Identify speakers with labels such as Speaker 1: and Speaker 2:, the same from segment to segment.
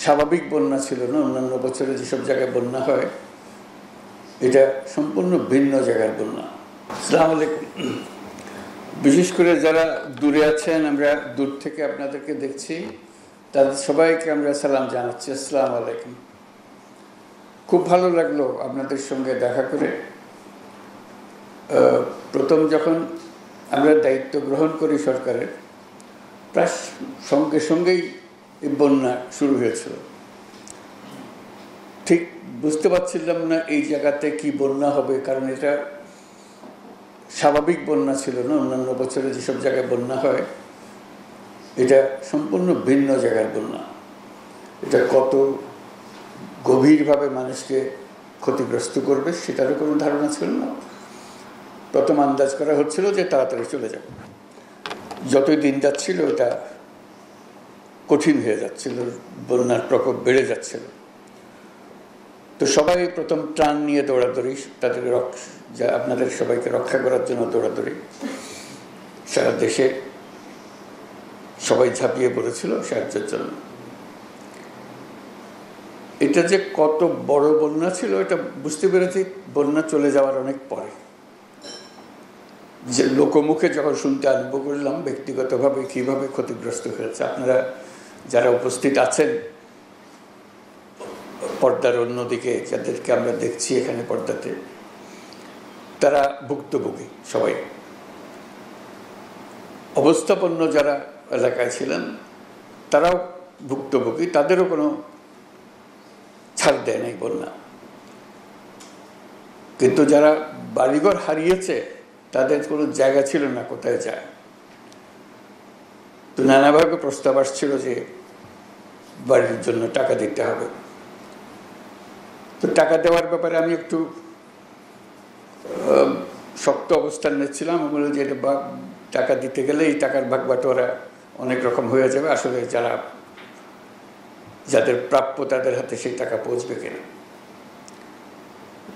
Speaker 1: স্বাভাবিক বন্যা ছিল না। অন্যান্য বছরে যেসব জায়গায় বন্যা হয়, এটা সম্পূর্ণ ভিন্ন জায়গার বন্যা। আসসালামু আলাইকুম। বিশেষ করে যারা দূরে আছেন, আমরা দূর থেকে আপনাদেরকে দেখছি, তাদের সবাইকে আমরা সালাম জানাচ্ছি। আসসালামু আলাইকুম। খুব ভালো লাগলো আপনাদের সঙ্গে দেখা করে। প্রথম যখন আমরা দায়িত্ব গ্রহণ করি সরকারের, প্রায় সঙ্গে সঙ্গেই এই বন্যা শুরু হয়েছিল। ঠিক বুঝতে পারছিলাম না এই জায়গাতে কি বন্যা হবে, কারণ এটা স্বাভাবিক বন্যা ছিল না। অন্যান্য বছরে যেসব জায়গায় বন্যা হয়, এটা সম্পূর্ণ ভিন্ন জায়গার বন্যা। এটা কত গভীরভাবে মানুষকে ক্ষতিগ্রস্ত করবে সেটারও কোনো ধারণা ছিল না। প্রথম আন্দাজ করা হচ্ছিল যে তাড়াতাড়ি চলে যাবে। যতই দিন যাচ্ছিল এটা কঠিন হয়ে যাচ্ছিল, বন্যার প্রকোপ বেড়ে যাচ্ছিল। তো সবাই প্রথম ত্রাণ নিয়ে দৌড়াদৌড়ি, তাদের আপনাদের সবাইকে রক্ষা করার জন্য দৌড়াদৌড়ি। সারা দেশে সবাই ঝাঁপিয়ে পড়েছিল সাহায্যের জন্য। এটা যে কত বড় বন্যা ছিল এটা বুঝতে পেরেছি বন্যা চলে যাওয়ার অনেক পরে। যে লোকমুখে যখন শুনতে আরম্ভ করলাম ব্যক্তিগতভাবে কীভাবে ক্ষতিগ্রস্ত হয়েছে। আপনারা যারা উপস্থিত আছেন পর্দার অন্যদিকে, যাদেরকে আমরা দেখছি এখানে পর্দাতে, তারা ভুক্তভোগী। সবাই অবস্থাপন্ন যারা এলাকায় ছিলেন তারাও ভুক্তভোগী, তাদেরও কোনো ছাড় দেয় নাই বন্যা। কিন্তু যারা বাড়িঘর হারিয়েছে তাদের কোনো জায়গা ছিল না কোথায় যায়। তো নানাভাবে প্রস্তাব আসছিল যে বাড়ির জন্য টাকা দিতে হবে। তো টাকা দেওয়ার ব্যাপারে আমি একটু শক্ত অবস্থান নিচ্ছিলাম। আমি বললাম যে এটা টাকা দিতে গেলে এই টাকার ভাগ বাটোয়ারা অনেক রকম হয়ে যাবে, আসলে যাদের প্রাপ্য তাদের হাতে সেই টাকা পৌঁছবে কিনা।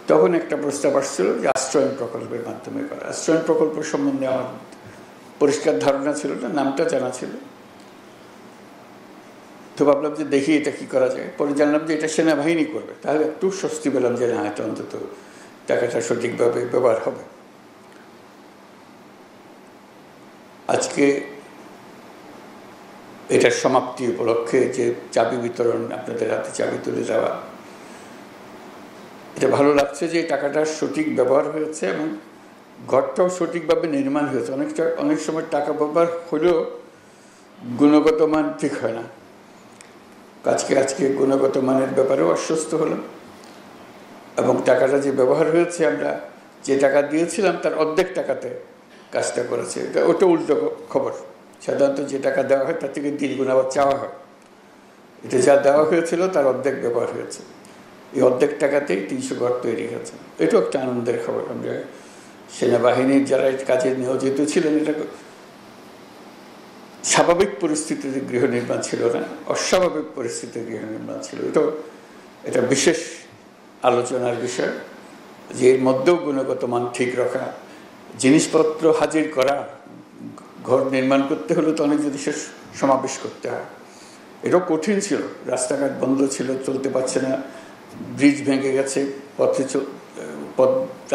Speaker 1: তখন একটা প্রস্তাব আসছিল যে আশ্রয়ণ প্রকল্পের মাধ্যমে করা। আশ্রয়ণ প্রকল্প সম্বন্ধে আমার পরিষ্কার ধারণা ছিল না, নামটা জানা ছিল। তো ভাবলাম যে দেখি এটা কি করা যায়। পরে জানলাম যে এটা সেনাবাহিনী করবে, তাহলে একটু স্বস্তি পেলাম যে না, এটা অন্তত টাকাটা সঠিকভাবে ব্যবহার হবে। আজকে এটার সমাপ্তি উপলক্ষে যে চাবি বিতরণ, আপনাদের হাতে চাবি তুলে দেওয়া, এটা ভালো লাগছে যে টাকাটা সঠিক ব্যবহার হয়েছে এবং ঘরটাও সঠিকভাবে নির্মাণ হয়েছে। অনেক সময় টাকা ব্যবহার হলেও গুণগত মান ঠিক হয় না। আজকে গুণগত মানের ব্যাপারেও আশ্বস্ত হলাম এবং টাকাটা যে ব্যবহার হয়েছে, আমরা যে টাকা দিয়েছিলাম তার অর্ধেক টাকাতে কাজটা করেছে। ওটা উল্টো খবর। সাধারণত যে টাকা দেওয়া হয় তার থেকে দ্বিগুণ আবার চাওয়া হয়। এটা যা দেওয়া হয়েছিল তার অর্ধেক ব্যবহার হয়েছে। এই অর্ধেক টাকাতেই 300 ঘর তৈরি হয়েছে। এটাও একটা আনন্দের খবর। আমরা সেনাবাহিনীর যারা কাজে নিয়োজিত ছিলেন, এটা স্বাভাবিক পরিস্থিতিতে গৃহ নির্মাণ ছিল না, অস্বাভাবিক পরিস্থিতিতে গৃহ নির্মাণ ছিল। এটা বিশেষ আলোচনার বিষয় যে এর মধ্যেও গুণগত মান ঠিক রাখা, জিনিসপত্র হাজির করা। ঘর নির্মাণ করতে হলে তো অনেক জিনিসের সমাবেশ করতে হয়। এটাও কঠিন ছিল। রাস্তাঘাট বন্ধ ছিল, চলতে পারছে না, ব্রিজ ভেঙে গেছে,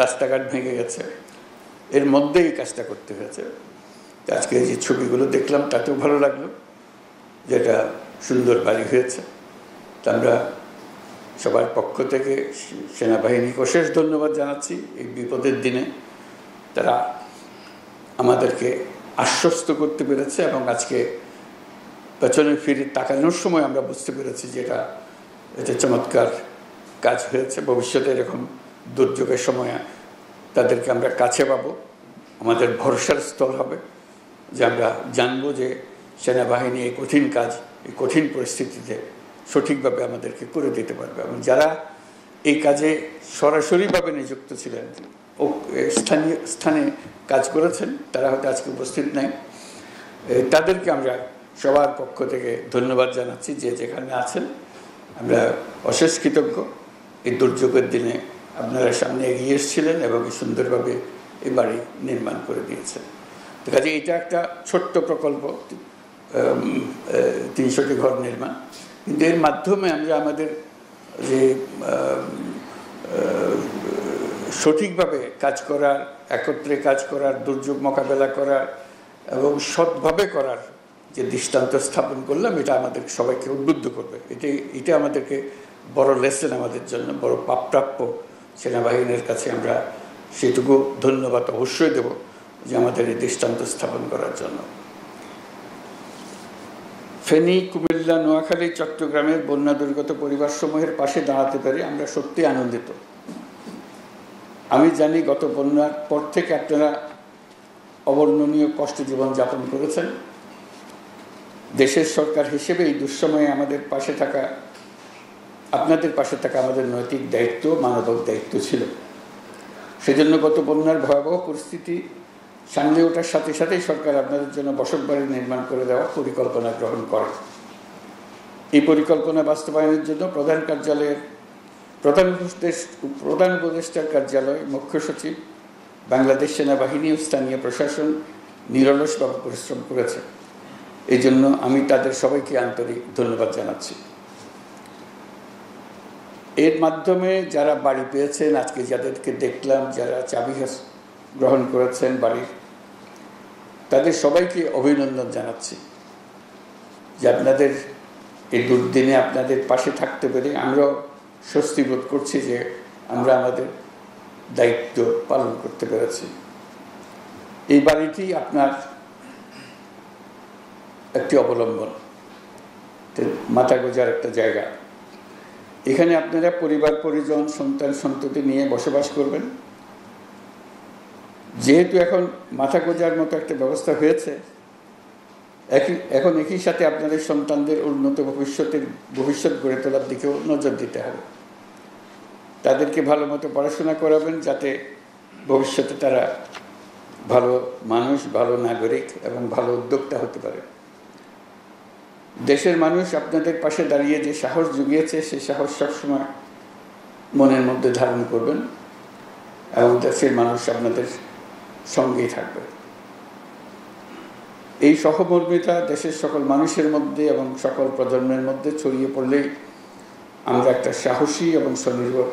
Speaker 1: রাস্তাঘাট ভেঙে গেছে, এর মধ্যেই কাজটা করতে হয়েছে। আজকে যে ছবিগুলো দেখলাম তাতেও ভালো লাগলো, যেটা সুন্দর বাড়ি হয়েছে। তা আমরা সবার পক্ষ থেকে সেনাবাহিনীকে অশেষ ধন্যবাদ জানাচ্ছি। এই বিপদের দিনে তারা আমাদেরকে আশ্বস্ত করতে পেরেছে এবং আজকে পেছনে ফিরে তাকানোর সময় আমরা বুঝতে পেরেছি যে এটা চমৎকার কাজ হয়েছে। ভবিষ্যতে এরকম দুর্যোগের সময় তাদেরকে আমরা কাছে পাবো, আমাদের ভরসার স্থল হবে, যে আমরা জানবো যে সেনাবাহিনী এই কঠিন কাজ, এই কঠিন পরিস্থিতিতে সঠিকভাবে আমাদেরকে করে দিতে পারবে। এবং যারা এই কাজে সরাসরিভাবে নিযুক্ত ছিলেন ও স্থানে কাজ করেছেন, তারা হয়তো আজকে উপস্থিত নাই, তাদেরকে আমরা সবার পক্ষ থেকে ধন্যবাদ জানাচ্ছি। যে যেখানে আছেন আমরা অশেষ কৃতজ্ঞ। এই দুর্যোগের দিনে আপনারা সামনে এগিয়ে এসেছিলেন এবং সুন্দরভাবে এই বাড়ি নির্মাণ করে দিয়েছেন। তো কাজে এটা একটা ছোট্ট প্রকল্প, 300টি ঘর নির্মাণ। কিন্তু এর মাধ্যমে আমরা আমাদের যে সঠিকভাবে কাজ করার, একত্রে কাজ করার, দুর্যোগ মোকাবেলা করার এবং সৎভাবে করার যে দৃষ্টান্ত স্থাপন করলাম, এটা আমাদের সবাইকে উদ্বুদ্ধ করবে। এটা আমাদেরকে বড় লেসন, আমাদের জন্য বড় প্রাপ্য। সেনাবাহিনীর কাছে আমরা সেটুকু ধন্যবাদ অবশ্যই দেব যে আমাদের এই দৃষ্টান্ত স্থাপন করার জন্য। ফেনী, কুমিল্লা, নোয়াখালী, চট্টগ্রামের বন্যা দুর্গত পরিবারসমূহের পাশে দাঁড়াতে পেরে আমরা সত্যি আনন্দিত। আমি জানি গত বন্যার পর থেকে আপনারা অবর্ণনীয় কষ্টে জীবনযাপন করেছেন। দেশের সরকার হিসেবে এই দুঃসময়ে আমাদের পাশে থাকা, আপনাদের পাশে থাকা আমাদের নৈতিক দায়িত্ব, মানবিক দায়িত্ব ছিল। সেজন্য গত বন্যার ভয়াবহ পরিস্থিতি সামলে ওঠার সাথে সাথেই সরকার আপনাদের জন্য বসতবাড়ি নির্মাণ করে দেওয়ার পরিকল্পনা গ্রহণ করে। এই পরিকল্পনা বাস্তবায়নের জন্য প্রধান উপদেষ্টার কার্যালয়, মুখ্য সচিব, বাংলাদেশ সেনাবাহিনী ও স্থানীয় প্রশাসন নিরলসভাবে পরিশ্রম করেছে। এই জন্য আমি তাদের সবাইকে আন্তরিক ধন্যবাদ জানাচ্ছি। এর মাধ্যমে যারা বাড়ি পেয়েছেন, আজকে যাদেরকে দেখলাম, যারা চাবি গ্রহণ করেছেন বাড়ির, তাদের সবাইকে অভিনন্দন জানাচ্ছি যে আপনাদের এই দুর্দিনে আপনাদের পাশে থাকতে পেরে আমরাও স্বস্তি বোধ করছি যে আমরা আমাদের দায়িত্ব পালন করতে পেরেছি। এই বাড়িটি আপনার একটি অবলম্বন, মাথা গোঁজার একটা জায়গা। এখানে আপনারা পরিবার পরিজন, সন্তান সন্ততি নিয়ে বসবাস করবেন। যেহেতু এখন মাথা গোঁজার মতো একটা ব্যবস্থা হয়েছে, এখন একই সাথে আপনাদের সন্তানদের উন্নত ভবিষ্যৎ গড়ে তোলার দিকেও নজর দিতে হবে। তাদেরকে ভালো মতো পড়াশোনা করাবেন, যাতে ভবিষ্যতে তারা ভালো মানুষ, ভালো নাগরিক এবং ভালো উদ্যোক্তা হতে পারে। দেশের মানুষ আপনাদের পাশে দাঁড়িয়ে যে সাহস জুগিয়েছে, সেই সাহস সবসময় মনের মধ্যে ধারণ করবেন এবং দেশের মানুষ আপনাদের সঙ্গেই থাকবে। এই সহমর্মিতা দেশের সকল মানুষের মধ্যে এবং সকল প্রজন্মের মধ্যে ছড়িয়ে পড়লেই আমরা একটা সাহসী এবং স্বনির্ভর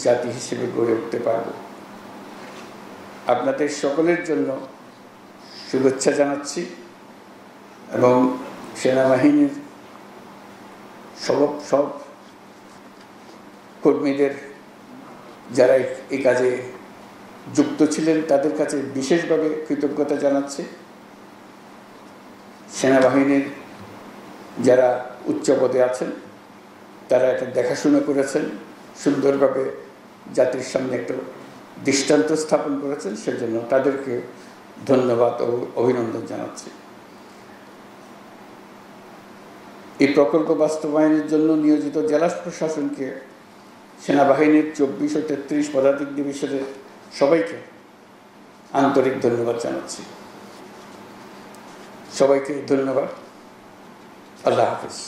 Speaker 1: জাতি হিসেবে গড়ে উঠতে পারব। আপনাদের সকলের জন্য শুভেচ্ছা জানাচ্ছি এবং সেনাবাহিনীর সব কর্মীদের যারা এই কাজে যুক্ত ছিলেন তাদের কাছে বিশেষভাবে কৃতজ্ঞতা জানাচ্ছি। সেনাবাহিনীর যারা উচ্চ পদে আছেন তারা এটা দেখাশোনা করেছেন, সুন্দরভাবে জাতির সামনে একটা দৃষ্টান্ত স্থাপন করেছেন, সেজন্য তাদেরকে ধন্যবাদ ও অভিনন্দন জানাচ্ছি। এই প্রকল্প বাস্তবায়নের জন্য নিয়োজিত জেলা প্রশাসনকে, সেনাবাহিনীর 24 ও 33 পদাতিক ডিভিশনের সবাইকে আন্তরিক ধন্যবাদ জানাচ্ছি। সবাইকে ধন্যবাদ। আল্লাহ হাফেজ।